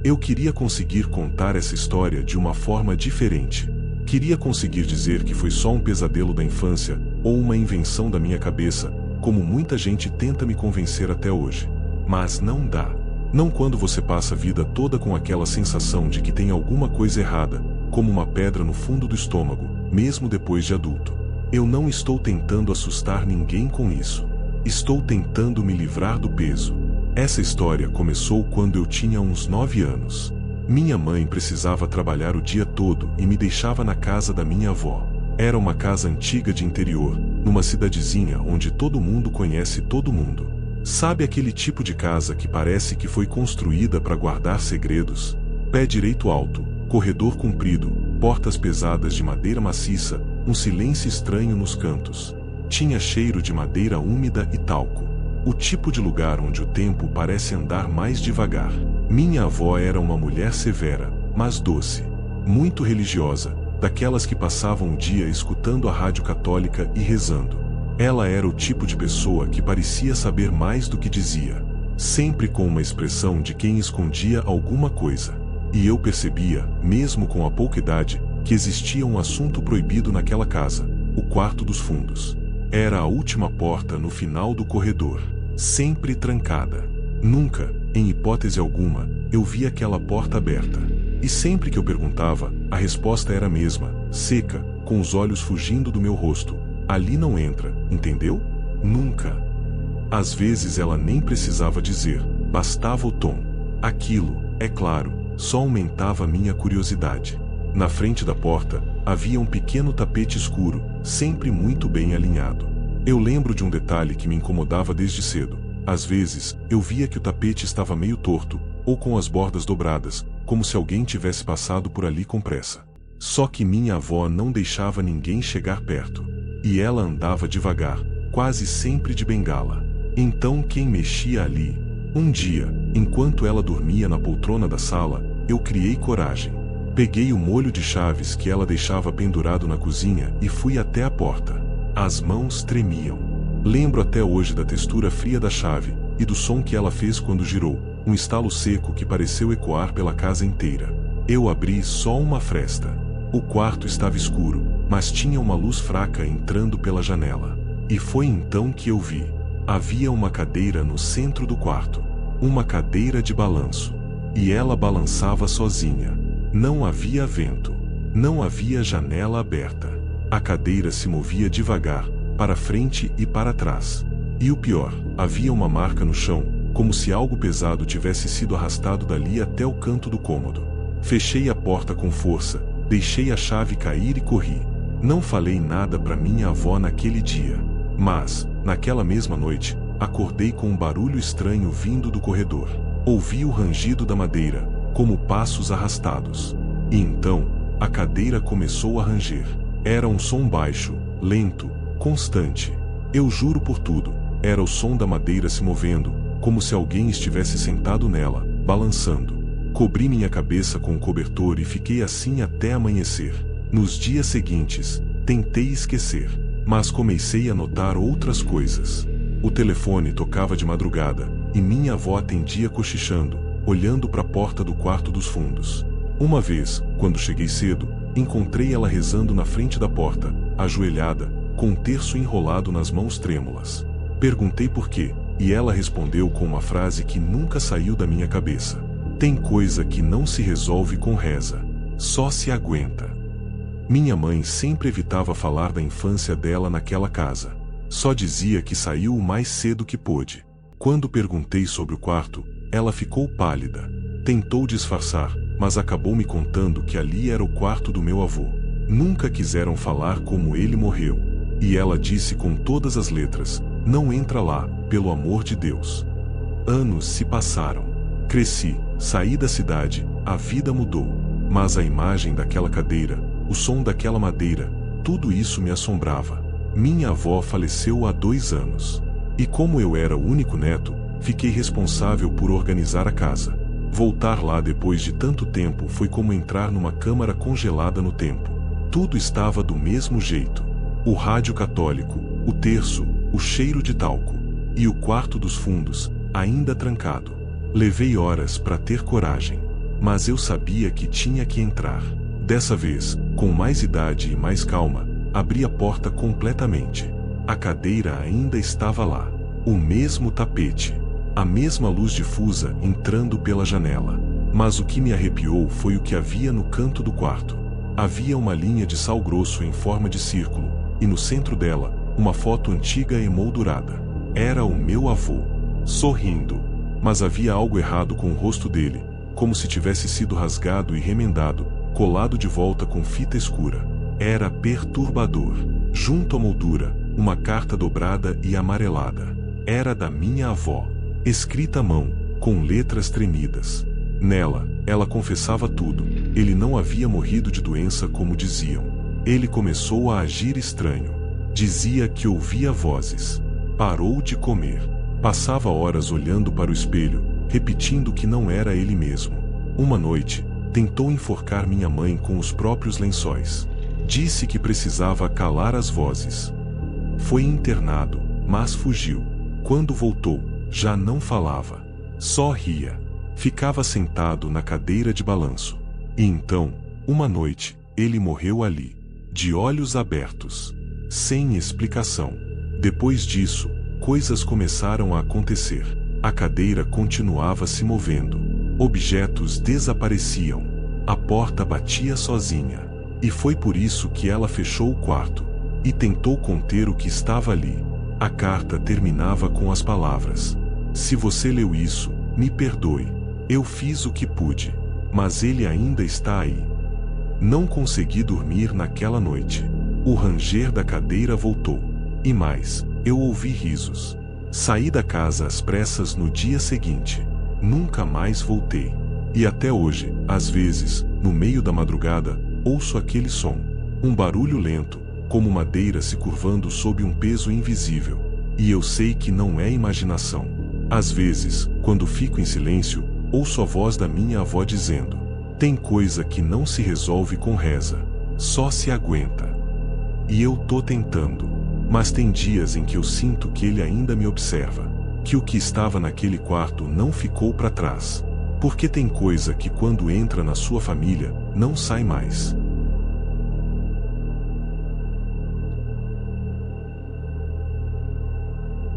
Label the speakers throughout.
Speaker 1: Eu queria conseguir contar essa história de uma forma diferente. Queria conseguir dizer que foi só um pesadelo da infância, ou uma invenção da minha cabeça, como muita gente tenta me convencer até hoje. Mas não dá. Não quando você passa a vida toda com aquela sensação de que tem alguma coisa errada, como uma pedra no fundo do estômago, mesmo depois de adulto. Eu não estou tentando assustar ninguém com isso. Estou tentando me livrar do peso. Essa história começou quando eu tinha uns 9 anos. Minha mãe precisava trabalhar o dia todo e me deixava na casa da minha avó. Era uma casa antiga de interior, numa cidadezinha onde todo mundo conhece todo mundo. Sabe aquele tipo de casa que parece que foi construída para guardar segredos? Pé direito alto, corredor comprido, portas pesadas de madeira maciça, um silêncio estranho nos cantos. Tinha cheiro de madeira úmida e talco. O tipo de lugar onde o tempo parece andar mais devagar. Minha avó era uma mulher severa, mas doce. Muito religiosa, daquelas que passavam o dia escutando a rádio católica e rezando. Ela era o tipo de pessoa que parecia saber mais do que dizia. Sempre com uma expressão de quem escondia alguma coisa. E eu percebia, mesmo com a pouca idade, que existia um assunto proibido naquela casa: o quarto dos fundos. Era a última porta no final do corredor. Sempre trancada. Nunca, em hipótese alguma, eu via aquela porta aberta. E sempre que eu perguntava, a resposta era a mesma, seca, com os olhos fugindo do meu rosto. Ali não entra, entendeu? Nunca. Às vezes ela nem precisava dizer, bastava o tom. Aquilo, é claro, só aumentava minha curiosidade. Na frente da porta, havia um pequeno tapete escuro, sempre muito bem alinhado. Eu lembro de um detalhe que me incomodava desde cedo. Às vezes, eu via que o tapete estava meio torto, ou com as bordas dobradas, como se alguém tivesse passado por ali com pressa. Só que minha avó não deixava ninguém chegar perto. E ela andava devagar, quase sempre de bengala. Então quem mexia ali? Um dia, enquanto ela dormia na poltrona da sala, eu criei coragem. Peguei o molho de chaves que ela deixava pendurado na cozinha e fui até a porta. As mãos tremiam. Lembro até hoje da textura fria da chave e do som que ela fez quando girou, um estalo seco que pareceu ecoar pela casa inteira. Eu abri só uma fresta. O quarto estava escuro, mas tinha uma luz fraca entrando pela janela. E foi então que eu vi. Havia uma cadeira no centro do quarto. Uma cadeira de balanço. E ela balançava sozinha. Não havia vento. Não havia janela aberta. A cadeira se movia devagar, para frente e para trás. E o pior, havia uma marca no chão, como se algo pesado tivesse sido arrastado dali até o canto do cômodo. Fechei a porta com força, deixei a chave cair e corri. Não falei nada para minha avó naquele dia. Mas, naquela mesma noite, acordei com um barulho estranho vindo do corredor. Ouvi o rangido da madeira, como passos arrastados. E então, a cadeira começou a ranger. Era um som baixo, lento, constante. Eu juro por tudo, era o som da madeira se movendo, como se alguém estivesse sentado nela, balançando. Cobri minha cabeça com o cobertor e fiquei assim até amanhecer. Nos dias seguintes, tentei esquecer, mas comecei a notar outras coisas. O telefone tocava de madrugada, e minha avó atendia cochichando, olhando para a porta do quarto dos fundos. Uma vez, quando cheguei cedo, encontrei ela rezando na frente da porta, ajoelhada, com um terço enrolado nas mãos trêmulas. Perguntei por quê, e ela respondeu com uma frase que nunca saiu da minha cabeça. Tem coisa que não se resolve com reza, só se aguenta. Minha mãe sempre evitava falar da infância dela naquela casa. Só dizia que saiu o mais cedo que pôde. Quando perguntei sobre o quarto, ela ficou pálida. Tentou disfarçar, mas acabou me contando que ali era o quarto do meu avô. Nunca quiseram falar como ele morreu. E ela disse com todas as letras, não entra lá, pelo amor de Deus. Anos se passaram. Cresci, saí da cidade, a vida mudou. Mas a imagem daquela cadeira, o som daquela madeira, tudo isso me assombrava. Minha avó faleceu há 2 anos. E como eu era o único neto, fiquei responsável por organizar a casa. Voltar lá depois de tanto tempo foi como entrar numa câmara congelada no tempo. Tudo estava do mesmo jeito. O rádio católico, o terço, o cheiro de talco. E o quarto dos fundos, ainda trancado. Levei horas para ter coragem. mas eu sabia que tinha que entrar. Dessa vez, com mais idade e mais calma, abri a porta completamente. A cadeira ainda estava lá. O mesmo tapete. A mesma luz difusa entrando pela janela. Mas o que me arrepiou foi o que havia no canto do quarto. Havia uma linha de sal grosso em forma de círculo, e no centro dela, uma foto antiga emoldurada. Era o meu avô, sorrindo. Mas havia algo errado com o rosto dele, como se tivesse sido rasgado e remendado, colado de volta com fita escura. Era perturbador. Junto à moldura, uma carta dobrada e amarelada. Era da minha avó, escrita à mão, com letras tremidas. Nela, ela confessava tudo. Ele não havia morrido de doença como diziam. Ele começou a agir estranho. Dizia que ouvia vozes. Parou de comer. Passava horas olhando para o espelho, repetindo que não era ele mesmo. Uma noite, tentou enforcar minha mãe com os próprios lençóis. Disse que precisava calar as vozes. Foi internado, mas fugiu. Quando voltou, já não falava. Só ria. Ficava sentado na cadeira de balanço. E então, uma noite, ele morreu ali, de olhos abertos, sem explicação. Depois disso, coisas começaram a acontecer. A cadeira continuava se movendo. Objetos desapareciam. A porta batia sozinha. E foi por isso que ela fechou o quarto e tentou conter o que estava ali. A carta terminava com as palavras: "Se você leu isso, me perdoe. Eu fiz o que pude, mas ele ainda está aí." Não consegui dormir naquela noite. O ranger da cadeira voltou. E mais, eu ouvi risos. Saí da casa às pressas no dia seguinte. Nunca mais voltei. E até hoje, às vezes, no meio da madrugada, ouço aquele som. Um barulho lento, como madeira se curvando sob um peso invisível. E eu sei que não é imaginação. Às vezes, quando fico em silêncio, ouço a voz da minha avó dizendo: "Tem coisa que não se resolve com reza, só se aguenta." E eu tô tentando. Mas tem dias em que eu sinto que ele ainda me observa. Que o que estava naquele quarto não ficou para trás. Porque tem coisa que quando entra na sua família, não sai mais.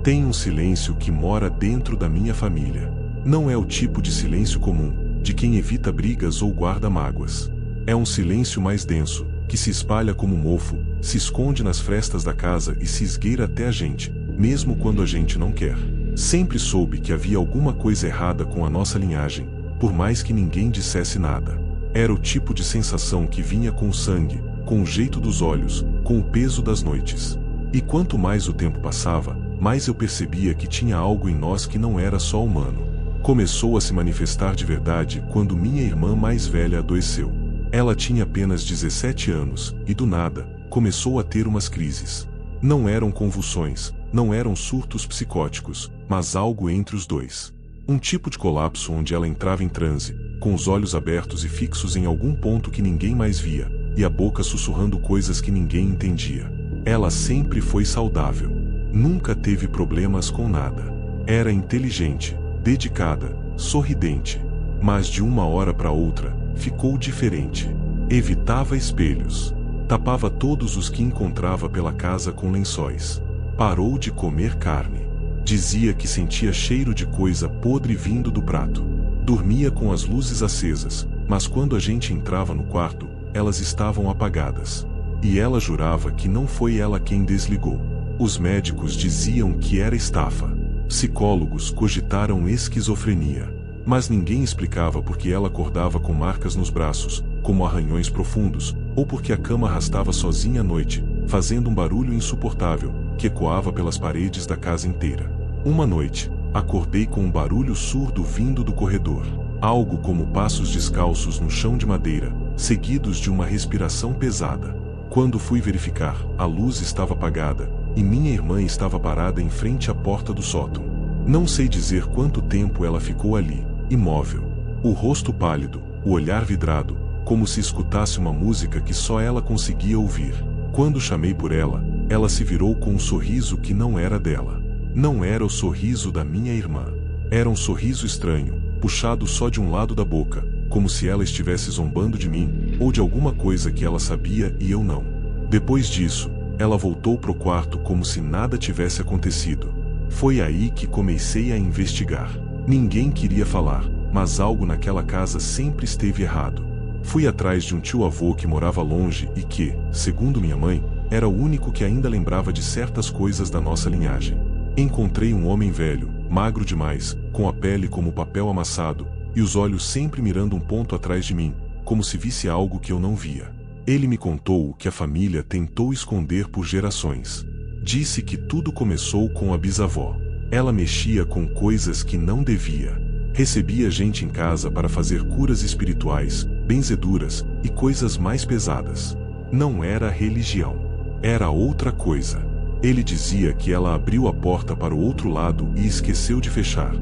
Speaker 1: Tem um silêncio que mora dentro da minha família. Não é o tipo de silêncio comum, de quem evita brigas ou guarda mágoas. É um silêncio mais denso, que se espalha como mofo, se esconde nas frestas da casa e se esgueira até a gente, mesmo quando a gente não quer. Sempre soube que havia alguma coisa errada com a nossa linhagem, por mais que ninguém dissesse nada. Era o tipo de sensação que vinha com o sangue, com o jeito dos olhos, com o peso das noites. E quanto mais o tempo passava, mais eu percebia que tinha algo em nós que não era só humano. Começou a se manifestar de verdade quando minha irmã mais velha adoeceu. Ela tinha apenas 17 anos, e do nada, começou a ter umas crises. Não eram convulsões, não eram surtos psicóticos, mas algo entre os dois. Um tipo de colapso onde ela entrava em transe, com os olhos abertos e fixos em algum ponto que ninguém mais via, e a boca sussurrando coisas que ninguém entendia. Ela sempre foi saudável. Nunca teve problemas com nada. Era inteligente, dedicada, sorridente. Mas de uma hora para outra, ficou diferente. Evitava espelhos. Tapava todos os que encontrava pela casa com lençóis. Parou de comer carne. Dizia que sentia cheiro de coisa podre vindo do prato. Dormia com as luzes acesas, mas quando a gente entrava no quarto, elas estavam apagadas. E ela jurava que não foi ela quem desligou. Os médicos diziam que era estafa. Psicólogos cogitaram esquizofrenia. Mas ninguém explicava por que ela acordava com marcas nos braços, como arranhões profundos, ou porque a cama arrastava sozinha à noite, fazendo um barulho insuportável, que ecoava pelas paredes da casa inteira. Uma noite, acordei com um barulho surdo vindo do corredor. Algo como passos descalços no chão de madeira, seguidos de uma respiração pesada. Quando fui verificar, a luz estava apagada, e minha irmã estava parada em frente à porta do sótão. Não sei dizer quanto tempo ela ficou ali, imóvel. O rosto pálido, o olhar vidrado, como se escutasse uma música que só ela conseguia ouvir. Quando chamei por ela, ela se virou com um sorriso que não era dela. Não era o sorriso da minha irmã. Era um sorriso estranho, puxado só de um lado da boca, como se ela estivesse zombando de mim, ou de alguma coisa que ela sabia e eu não. Depois disso, ela voltou pro quarto como se nada tivesse acontecido. Foi aí que comecei a investigar. Ninguém queria falar, mas algo naquela casa sempre esteve errado. Fui atrás de um tio-avô que morava longe e que, segundo minha mãe, era o único que ainda lembrava de certas coisas da nossa linhagem. Encontrei um homem velho, magro demais, com a pele como papel amassado, e os olhos sempre mirando um ponto atrás de mim, como se visse algo que eu não via. Ele me contou o que a família tentou esconder por gerações. Disse que tudo começou com a bisavó. Ela mexia com coisas que não devia. Recebia gente em casa para fazer curas espirituais, benzeduras e coisas mais pesadas. Não era religião. Era outra coisa. Ele dizia que ela abriu a porta para o outro lado e esqueceu de fechar.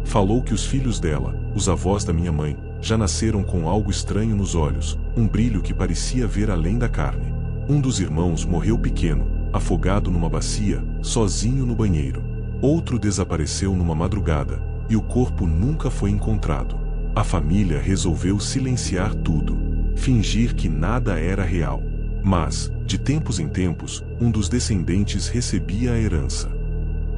Speaker 1: Falou que os filhos dela, os avós da minha mãe, já nasceram com algo estranho nos olhos, um brilho que parecia ver além da carne. Um dos irmãos morreu pequeno, afogado numa bacia, sozinho no banheiro. Outro desapareceu numa madrugada, e o corpo nunca foi encontrado. A família resolveu silenciar tudo, fingir que nada era real. Mas, de tempos em tempos, um dos descendentes recebia a herança.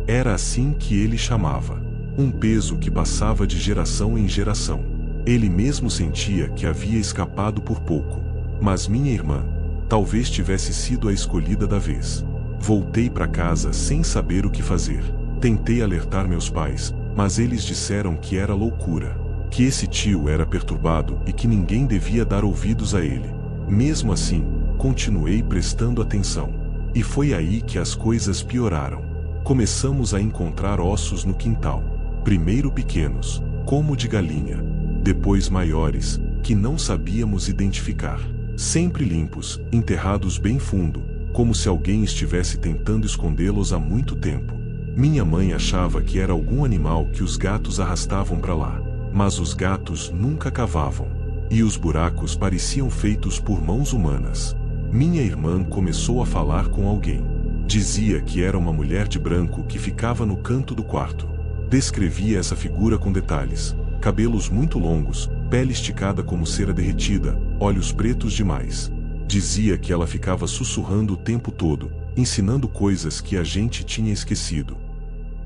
Speaker 1: Era assim que ele chamava. Um peso que passava de geração em geração. Ele mesmo sentia que havia escapado por pouco. Mas minha irmã, talvez tivesse sido a escolhida da vez. Voltei para casa sem saber o que fazer. Tentei alertar meus pais, mas eles disseram que era loucura. Que esse tio era perturbado e que ninguém devia dar ouvidos a ele. Mesmo assim, continuei prestando atenção. E foi aí que as coisas pioraram. Começamos a encontrar ossos no quintal. Primeiro pequenos, como de galinha. Depois maiores, que não sabíamos identificar. Sempre limpos, enterrados bem fundo, como se alguém estivesse tentando escondê-los há muito tempo. Minha mãe achava que era algum animal que os gatos arrastavam para lá. Mas os gatos nunca cavavam. E os buracos pareciam feitos por mãos humanas. Minha irmã começou a falar com alguém. Dizia que era uma mulher de branco que ficava no canto do quarto. Descrevia essa figura com detalhes. Cabelos muito longos, pele esticada como cera derretida, olhos pretos demais. Dizia que ela ficava sussurrando o tempo todo, ensinando coisas que a gente tinha esquecido.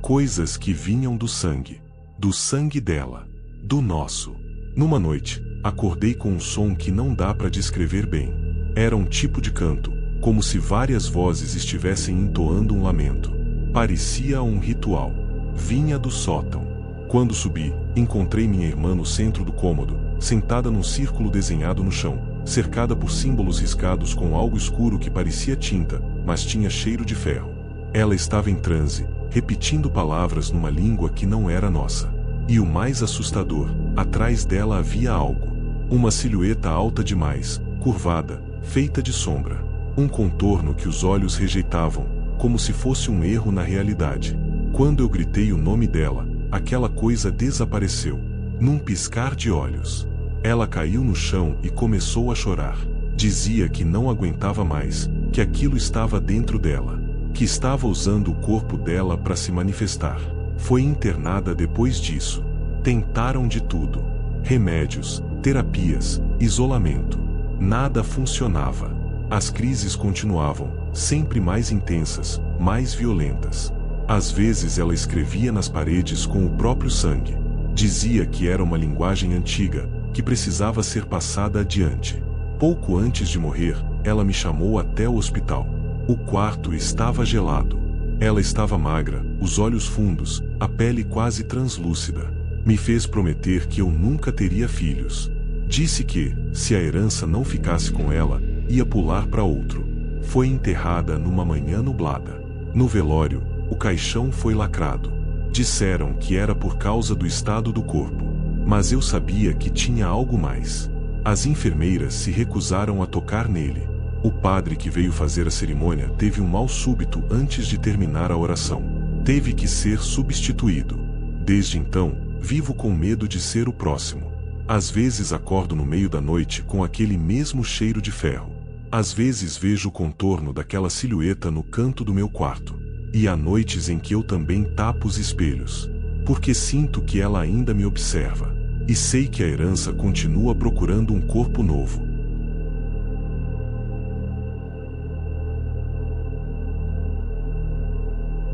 Speaker 1: Coisas que vinham do sangue. Do sangue dela. Do nosso. Numa noite, acordei com um som que não dá para descrever bem. Era um tipo de canto, como se várias vozes estivessem entoando um lamento. Parecia um ritual. Vinha do sótão. Quando subi, encontrei minha irmã no centro do cômodo, sentada num círculo desenhado no chão, cercada por símbolos riscados com algo escuro que parecia tinta, mas tinha cheiro de ferro. Ela estava em transe, repetindo palavras numa língua que não era nossa. E o mais assustador, atrás dela havia algo. Uma silhueta alta demais, curvada, feita de sombra. Um contorno que os olhos rejeitavam, como se fosse um erro na realidade. Quando eu gritei o nome dela, aquela coisa desapareceu. Num piscar de olhos. Ela caiu no chão e começou a chorar. Dizia que não aguentava mais, que aquilo estava dentro dela. Que estava usando o corpo dela para se manifestar. Foi internada depois disso. Tentaram de tudo. Remédios, terapias, isolamento. Nada funcionava. As crises continuavam, sempre mais intensas, mais violentas. Às vezes ela escrevia nas paredes com o próprio sangue. Dizia que era uma linguagem antiga, que precisava ser passada adiante. Pouco antes de morrer, ela me chamou até o hospital. O quarto estava gelado. Ela estava magra, os olhos fundos, a pele quase translúcida. Me fez prometer que eu nunca teria filhos. Disse que, se a herança não ficasse com ela, ia pular para outro. Foi enterrada numa manhã nublada. No velório, o caixão foi lacrado. Disseram que era por causa do estado do corpo. Mas eu sabia que tinha algo mais. As enfermeiras se recusaram a tocar nele. O padre que veio fazer a cerimônia teve um mal súbito antes de terminar a oração. Teve que ser substituído. Desde então, vivo com medo de ser o próximo. Às vezes acordo no meio da noite com aquele mesmo cheiro de ferro. Às vezes vejo o contorno daquela silhueta no canto do meu quarto. E há noites em que eu também tapo os espelhos. Porque sinto que ela ainda me observa. E sei que a herança continua procurando um corpo novo.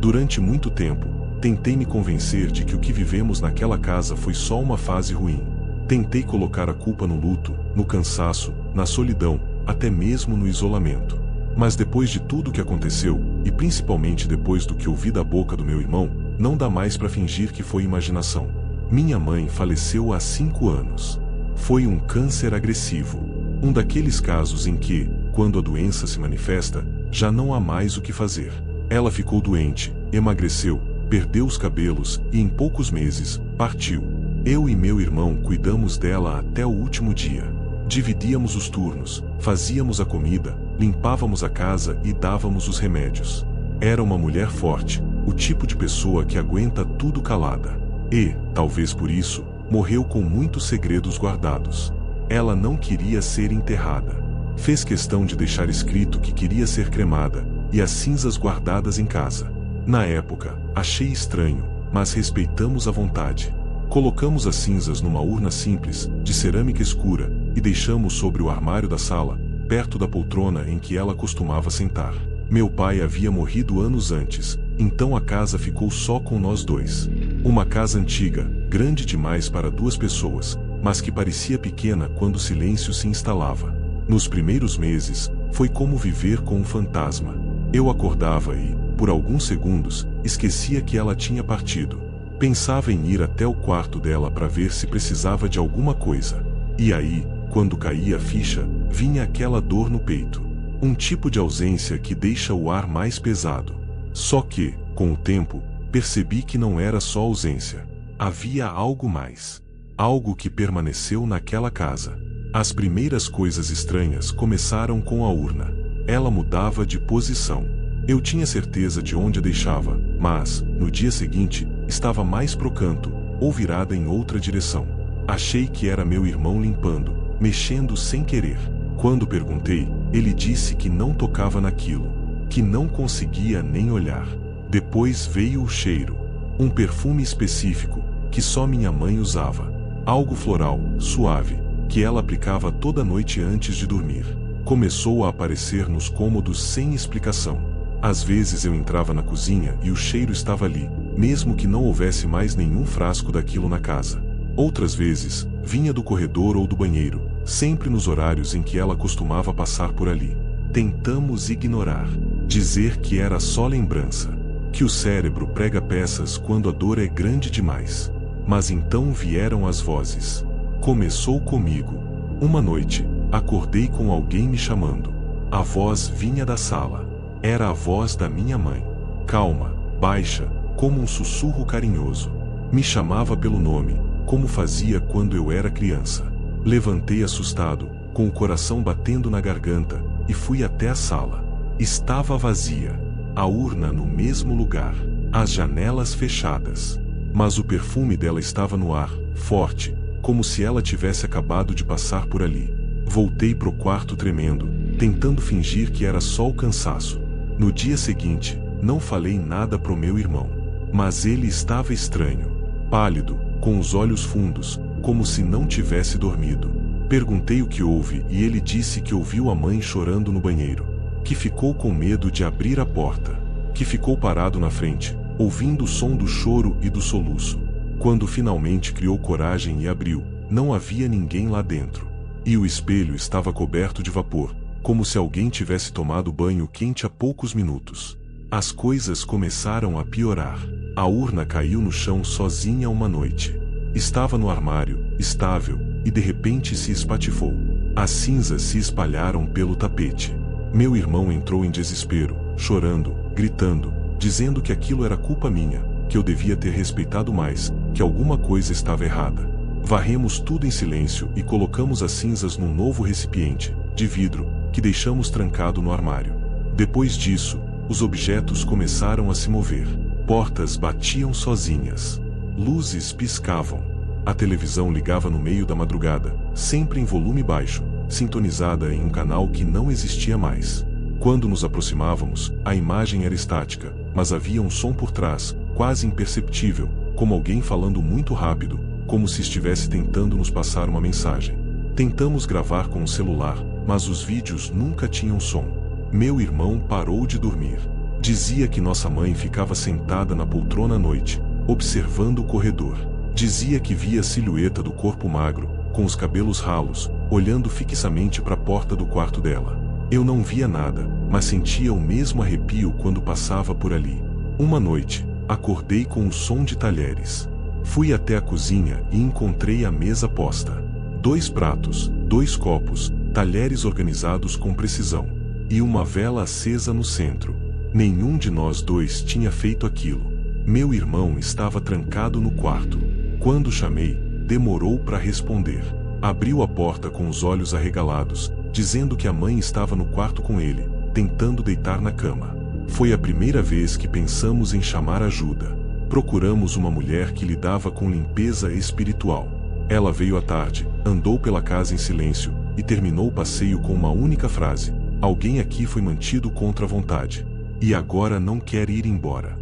Speaker 1: Durante muito tempo, tentei me convencer de que o que vivemos naquela casa foi só uma fase ruim. Tentei colocar a culpa no luto, no cansaço, na solidão, até mesmo no isolamento. Mas depois de tudo o que aconteceu, e principalmente depois do que ouvi da boca do meu irmão, não dá mais para fingir que foi imaginação. Minha mãe faleceu há 5 anos. Foi um câncer agressivo. Um daqueles casos em que, quando a doença se manifesta, já não há mais o que fazer. Ela ficou doente, emagreceu, perdeu os cabelos e em poucos meses, partiu. Eu e meu irmão cuidamos dela até o último dia. Dividíamos os turnos, fazíamos a comida, limpávamos a casa e dávamos os remédios. Era uma mulher forte, o tipo de pessoa que aguenta tudo calada. E, talvez por isso, morreu com muitos segredos guardados. Ela não queria ser enterrada. Fez questão de deixar escrito que queria ser cremada, e as cinzas guardadas em casa. Na época, achei estranho, mas respeitamos a vontade. Colocamos as cinzas numa urna simples, de cerâmica escura, e deixamos sobre o armário da sala, perto da poltrona em que ela costumava sentar. Meu pai havia morrido anos antes, então a casa ficou só com nós dois. Uma casa antiga, grande demais para 2 pessoas, mas que parecia pequena quando o silêncio se instalava. Nos primeiros meses, foi como viver com um fantasma. Eu acordava e, por alguns segundos, esquecia que ela tinha partido. Pensava em ir até o quarto dela para ver se precisava de alguma coisa. E aí, quando caía a ficha, vinha aquela dor no peito. Um tipo de ausência que deixa o ar mais pesado. Só que, com o tempo, percebi que não era só ausência. Havia algo mais. Algo que permaneceu naquela casa. As primeiras coisas estranhas começaram com a urna. Ela mudava de posição. Eu tinha certeza de onde a deixava, mas, no dia seguinte, estava mais pro canto, ou virada em outra direção. Achei que era meu irmão limpando, mexendo sem querer. Quando perguntei, ele disse que não tocava naquilo, que não conseguia nem olhar. Depois veio o cheiro. Um perfume específico, que só minha mãe usava. Algo floral, suave, que ela aplicava toda noite antes de dormir. Começou a aparecer nos cômodos sem explicação. Às vezes eu entrava na cozinha e o cheiro estava ali, mesmo que não houvesse mais nenhum frasco daquilo na casa. Outras vezes, vinha do corredor ou do banheiro, sempre nos horários em que ela costumava passar por ali. Tentamos ignorar, dizer que era só lembrança, que o cérebro prega peças quando a dor é grande demais. Mas então vieram as vozes. Começou comigo. Uma noite, acordei com alguém me chamando. A voz vinha da sala. Era a voz da minha mãe. Calma, baixa, como um sussurro carinhoso. Me chamava pelo nome, como fazia quando eu era criança. Levantei assustado, com o coração batendo na garganta, e fui até a sala. Estava vazia. A urna no mesmo lugar. As janelas fechadas. Mas o perfume dela estava no ar, forte, como se ela tivesse acabado de passar por ali. Voltei pro quarto tremendo, tentando fingir que era só o cansaço. No dia seguinte, não falei nada pro meu irmão. Mas ele estava estranho. Pálido, com os olhos fundos, como se não tivesse dormido. Perguntei o que houve e ele disse que ouviu a mãe chorando no banheiro. Que ficou com medo de abrir a porta. Que ficou parado na frente, ouvindo o som do choro e do soluço. Quando finalmente criou coragem e abriu, não havia ninguém lá dentro. E o espelho estava coberto de vapor, como se alguém tivesse tomado banho quente há poucos minutos. As coisas começaram a piorar. A urna caiu no chão sozinha uma noite. Estava no armário, estável, e de repente se espatifou. As cinzas se espalharam pelo tapete. Meu irmão entrou em desespero, chorando, gritando, dizendo que aquilo era culpa minha, que eu devia ter respeitado mais, que alguma coisa estava errada. Varremos tudo em silêncio e colocamos as cinzas num novo recipiente, de vidro, que deixamos trancado no armário. Depois disso, os objetos começaram a se mover. Portas batiam sozinhas. Luzes piscavam. A televisão ligava no meio da madrugada, sempre em volume baixo, sintonizada em um canal que não existia mais. Quando nos aproximávamos, a imagem era estática, mas havia um som por trás, quase imperceptível, como alguém falando muito rápido, como se estivesse tentando nos passar uma mensagem. Tentamos gravar com o celular, mas os vídeos nunca tinham som. Meu irmão parou de dormir. Dizia que nossa mãe ficava sentada na poltrona à noite, observando o corredor. Dizia que via a silhueta do corpo magro, com os cabelos ralos, olhando fixamente para a porta do quarto dela. Eu não via nada, mas sentia o mesmo arrepio quando passava por ali. Uma noite, acordei com o som de talheres. Fui até a cozinha e encontrei a mesa posta. 2 pratos, 2 copos, talheres organizados com precisão, e uma vela acesa no centro. Nenhum de nós dois tinha feito aquilo. Meu irmão estava trancado no quarto. Quando chamei, demorou para responder. Abriu a porta com os olhos arregalados, dizendo que a mãe estava no quarto com ele, tentando deitar na cama. Foi a primeira vez que pensamos em chamar ajuda. Procuramos uma mulher que lidava com limpeza espiritual. Ela veio à tarde, andou pela casa em silêncio, e terminou o passeio com uma única frase: alguém aqui foi mantido contra a vontade, e agora não quer ir embora.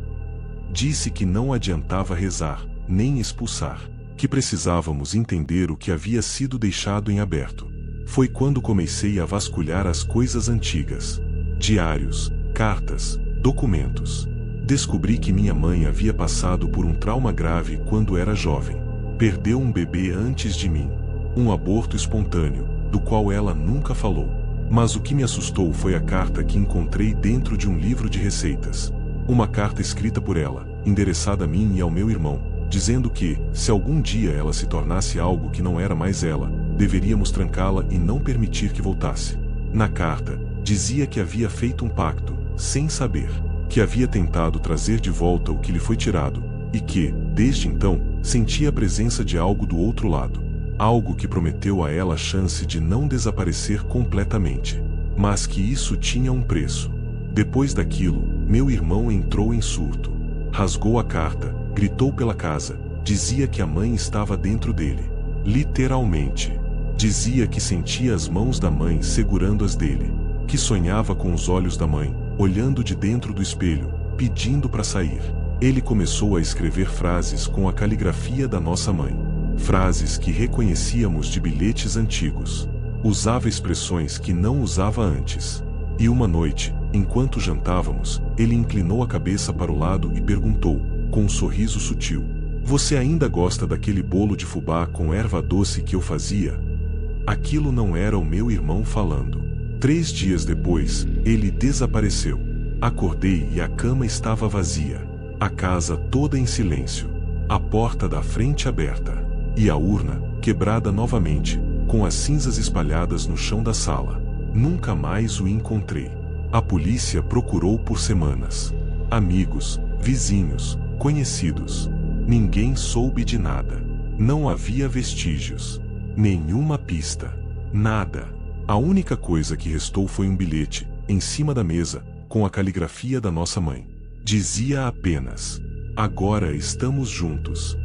Speaker 1: Disse que não adiantava rezar, nem expulsar, que precisávamos entender o que havia sido deixado em aberto. Foi quando comecei a vasculhar as coisas antigas. Diários, cartas, documentos. Descobri que minha mãe havia passado por um trauma grave quando era jovem. Perdeu um bebê antes de mim. Um aborto espontâneo, do qual ela nunca falou. Mas o que me assustou foi a carta que encontrei dentro de um livro de receitas. Uma carta escrita por ela, endereçada a mim e ao meu irmão, dizendo que, se algum dia ela se tornasse algo que não era mais ela, deveríamos trancá-la e não permitir que voltasse. Na carta, dizia que havia feito um pacto, sem saber, que havia tentado trazer de volta o que lhe foi tirado, e que, desde então, sentia a presença de algo do outro lado. Algo que prometeu a ela a chance de não desaparecer completamente. Mas que isso tinha um preço. Depois daquilo, meu irmão entrou em surto. Rasgou a carta, gritou pela casa, dizia que a mãe estava dentro dele. Literalmente. Dizia que sentia as mãos da mãe segurando as dele. Que sonhava com os olhos da mãe, olhando de dentro do espelho, pedindo para sair. Ele começou a escrever frases com a caligrafia da nossa mãe. Frases que reconhecíamos de bilhetes antigos. Usava expressões que não usava antes. E uma noite, enquanto jantávamos, ele inclinou a cabeça para o lado e perguntou, com um sorriso sutil: "Você ainda gosta daquele bolo de fubá com erva doce que eu fazia?" Aquilo não era o meu irmão falando. 3 dias depois, ele desapareceu. Acordei e a cama estava vazia. A casa toda em silêncio. A porta da frente aberta. E a urna, quebrada novamente, com as cinzas espalhadas no chão da sala. Nunca mais o encontrei. A polícia procurou por semanas. Amigos, vizinhos, conhecidos. Ninguém soube de nada. Não havia vestígios. Nenhuma pista. Nada. A única coisa que restou foi um bilhete, em cima da mesa, com a caligrafia da nossa mãe. Dizia apenas: "Agora estamos juntos."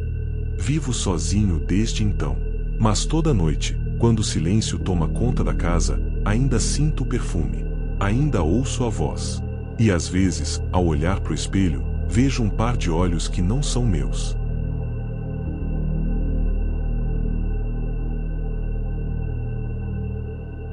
Speaker 1: Vivo sozinho desde então. Mas toda noite, quando o silêncio toma conta da casa, ainda sinto o perfume. Ainda ouço a voz. E às vezes, ao olhar para o espelho, vejo um par de olhos que não são meus.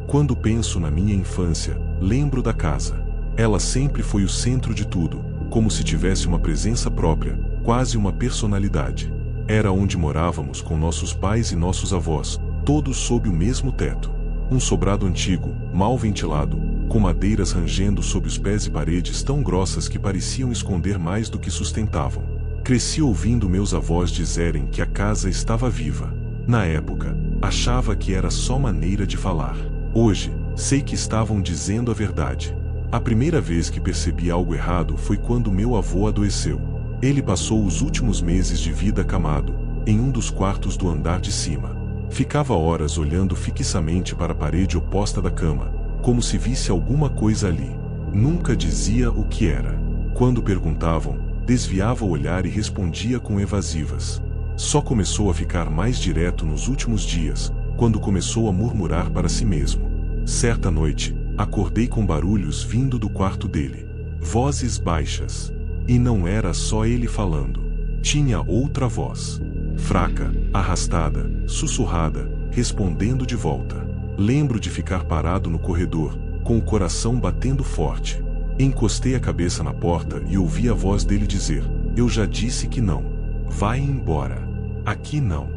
Speaker 1: Quando penso na minha infância, lembro da casa. Ela sempre foi o centro de tudo, como se tivesse uma presença própria, quase uma personalidade. Era onde morávamos com nossos pais e nossos avós, todos sob o mesmo teto. Um sobrado antigo, mal ventilado, com madeiras rangendo sob os pés e paredes tão grossas que pareciam esconder mais do que sustentavam. Cresci ouvindo meus avós dizerem que a casa estava viva. Na época, achava que era só maneira de falar. Hoje, sei que estavam dizendo a verdade. A primeira vez que percebi algo errado foi quando meu avô adoeceu. Ele passou os últimos meses de vida acamado, em um dos quartos do andar de cima. Ficava horas olhando fixamente para a parede oposta da cama, como se visse alguma coisa ali. Nunca dizia o que era. Quando perguntavam, desviava o olhar e respondia com evasivas. Só começou a ficar mais direto nos últimos dias, quando começou a murmurar para si mesmo. Certa noite, acordei com barulhos vindo do quarto dele. Vozes baixas. E não era só ele falando. Tinha outra voz. fraca, arrastada, sussurrada, respondendo de volta. Lembro de ficar parado no corredor, com o coração batendo forte. Encostei a cabeça na porta e ouvi a voz dele dizer: "Eu já disse que não. Vai embora. Aqui não."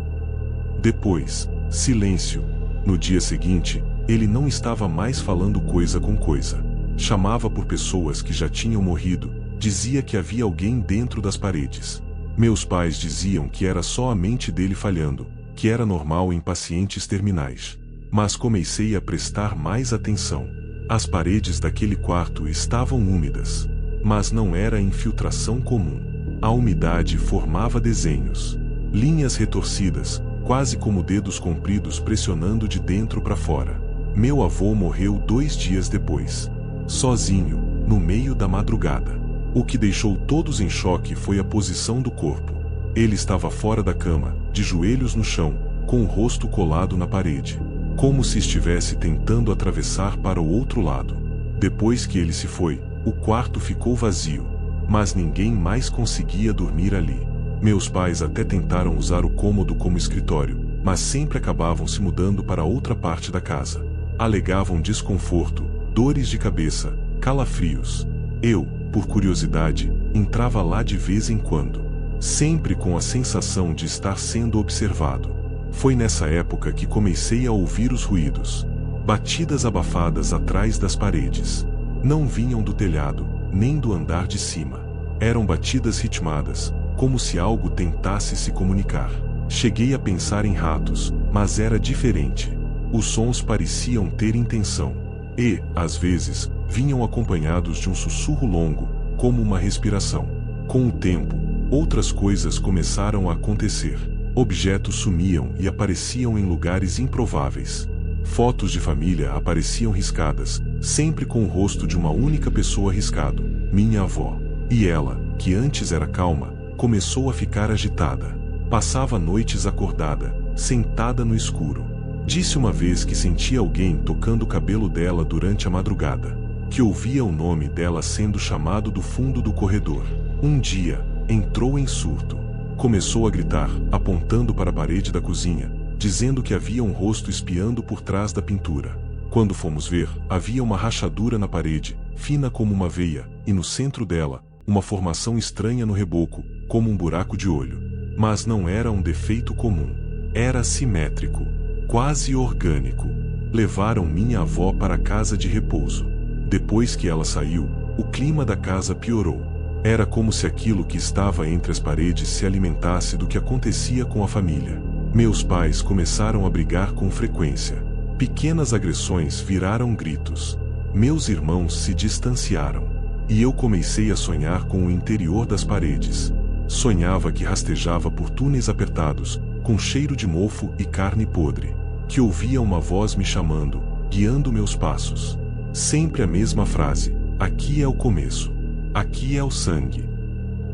Speaker 1: Depois, silêncio. No dia seguinte, ele não estava mais falando coisa com coisa. Chamava por pessoas que já tinham morrido, dizia que havia alguém dentro das paredes. Meus pais diziam que era só a mente dele falhando, que era normal em pacientes terminais. Mas comecei a prestar mais atenção. As paredes daquele quarto estavam úmidas. Mas não era infiltração comum. A umidade formava desenhos. Linhas retorcidas, quase como dedos compridos pressionando de dentro para fora. Meu avô morreu 2 dias depois. Sozinho, no meio da madrugada. O que deixou todos em choque foi a posição do corpo. Ele estava fora da cama, de joelhos no chão, com o rosto colado na parede, como se estivesse tentando atravessar para o outro lado. Depois que ele se foi, o quarto ficou vazio, mas ninguém mais conseguia dormir ali. Meus pais até tentaram usar o cômodo como escritório, mas sempre acabavam se mudando para outra parte da casa. Alegavam desconforto, dores de cabeça, calafrios. Eu, por curiosidade, entrava lá de vez em quando, sempre com a sensação de estar sendo observado. Foi nessa época que comecei a ouvir os ruídos. Batidas abafadas atrás das paredes. Não vinham do telhado, nem do andar de cima. Eram batidas ritmadas, como se algo tentasse se comunicar. Cheguei a pensar em ratos, mas era diferente. Os sons pareciam ter intenção. E, às vezes, vinham acompanhados de um sussurro longo, como uma respiração. Com o tempo, outras coisas começaram a acontecer. Objetos sumiam e apareciam em lugares improváveis. Fotos de família apareciam riscadas, sempre com o rosto de uma única pessoa riscado, minha avó. E ela, que antes era calma, começou a ficar agitada. Passava noites acordada, sentada no escuro. Disse uma vez que sentia alguém tocando o cabelo dela durante a madrugada, que ouvia o nome dela sendo chamado do fundo do corredor. Um dia, entrou em surto. Começou a gritar, apontando para a parede da cozinha, dizendo que havia um rosto espiando por trás da pintura. Quando fomos ver, havia uma rachadura na parede, fina como uma veia, e no centro dela, uma formação estranha no reboco, como um buraco de olho. Mas não era um defeito comum. Era simétrico, quase orgânico. Levaram minha avó para a casa de repouso. Depois que ela saiu, o clima da casa piorou. Era como se aquilo que estava entre as paredes se alimentasse do que acontecia com a família. Meus pais começaram a brigar com frequência. Pequenas agressões viraram gritos. Meus irmãos se distanciaram. E eu comecei a sonhar com o interior das paredes. Sonhava que rastejava por túneis apertados, com cheiro de mofo e carne podre. Que ouvia uma voz me chamando, guiando meus passos. Sempre a mesma frase: aqui é o começo. Aqui é o sangue.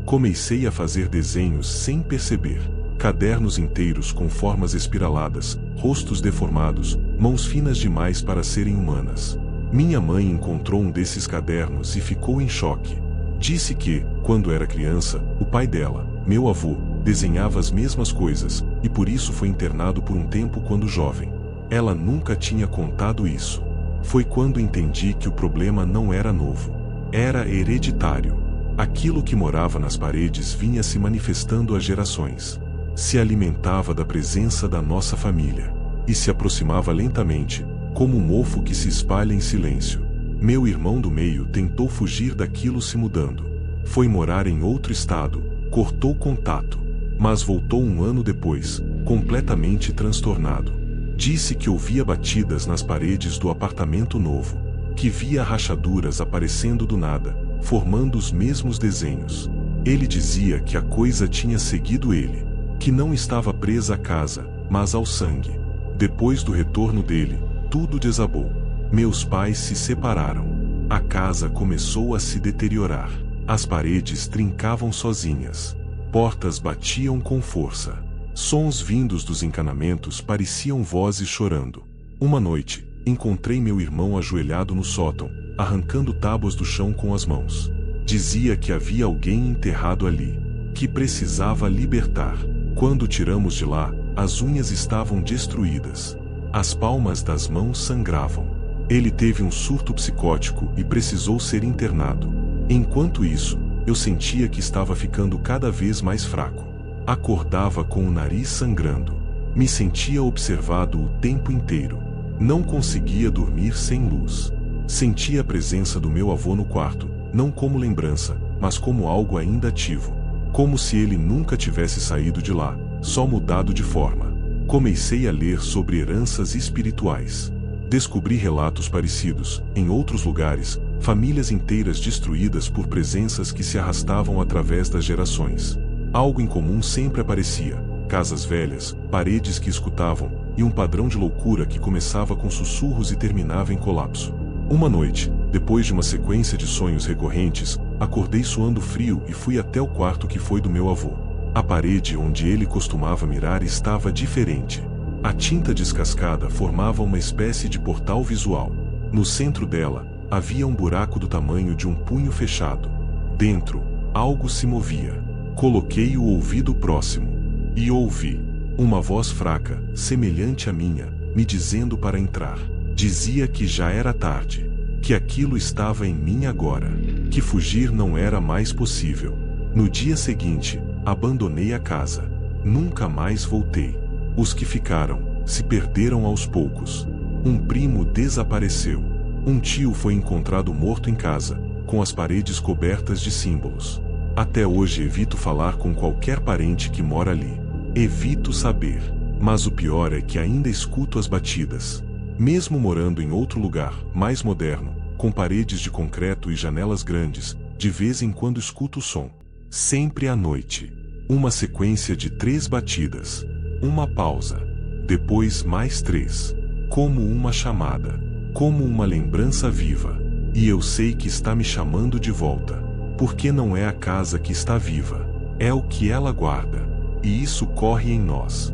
Speaker 1: Comecei a fazer desenhos sem perceber. Cadernos inteiros com formas espiraladas, rostos deformados, mãos finas demais para serem humanas. Minha mãe encontrou um desses cadernos e ficou em choque. Disse que, quando era criança, o pai dela, meu avô, desenhava as mesmas coisas, e por isso foi internado por um tempo quando jovem. Ela nunca tinha contado isso. Foi quando entendi que o problema não era novo. Era hereditário. Aquilo que morava nas paredes vinha se manifestando há gerações. Se alimentava da presença da nossa família. E se aproximava lentamente, como um mofo que se espalha em silêncio. Meu irmão do meio tentou fugir daquilo se mudando. Foi morar em outro estado, cortou contato, mas voltou um ano depois, completamente transtornado. Disse que ouvia batidas nas paredes do apartamento novo, que via rachaduras aparecendo do nada, formando os mesmos desenhos. Ele dizia que a coisa tinha seguido ele, que não estava presa à casa, mas ao sangue. Depois do retorno dele, tudo desabou. Meus pais se separaram. A casa começou a se deteriorar. As paredes trincavam sozinhas. Portas batiam com força. Sons vindos dos encanamentos pareciam vozes chorando. Uma noite, encontrei meu irmão ajoelhado no sótão, arrancando tábuas do chão com as mãos. Dizia que havia alguém enterrado ali, que precisava libertar. Quando tiramos de lá, as unhas estavam destruídas. As palmas das mãos sangravam. Ele teve um surto psicótico e precisou ser internado. Enquanto isso, eu sentia que estava ficando cada vez mais fraco. Acordava com o nariz sangrando. Me sentia observado o tempo inteiro. Não conseguia dormir sem luz. Sentia a presença do meu avô no quarto, não como lembrança, mas como algo ainda ativo. Como se ele nunca tivesse saído de lá, só mudado de forma. Comecei a ler sobre heranças espirituais. Descobri relatos parecidos, em outros lugares, famílias inteiras destruídas por presenças que se arrastavam através das gerações. Algo em comum sempre aparecia: casas velhas, paredes que escutavam, e um padrão de loucura que começava com sussurros e terminava em colapso. Uma noite, depois de uma sequência de sonhos recorrentes, acordei suando frio e fui até o quarto que foi do meu avô. A parede onde ele costumava mirar estava diferente. A tinta descascada formava uma espécie de portal visual. No centro dela, havia um buraco do tamanho de um punho fechado. Dentro, algo se movia. Coloquei o ouvido próximo e ouvi uma voz fraca, semelhante à minha, me dizendo para entrar. Dizia que já era tarde, que aquilo estava em mim agora, que fugir não era mais possível. No dia seguinte, abandonei a casa. Nunca mais voltei. Os que ficaram, se perderam aos poucos. Um primo desapareceu. Um tio foi encontrado morto em casa, com as paredes cobertas de símbolos. Até hoje evito falar com qualquer parente que mora ali. Evito saber. Mas o pior é que ainda escuto as batidas. Mesmo morando em outro lugar, mais moderno, com paredes de concreto e janelas grandes, de vez em quando escuto o som. Sempre à noite. Uma sequência de 3 batidas. Uma pausa. Depois mais 3. Como uma chamada. Como uma lembrança viva. E eu sei que está me chamando de volta. Porque não é a casa que está viva. É o que ela guarda. E isso corre em nós.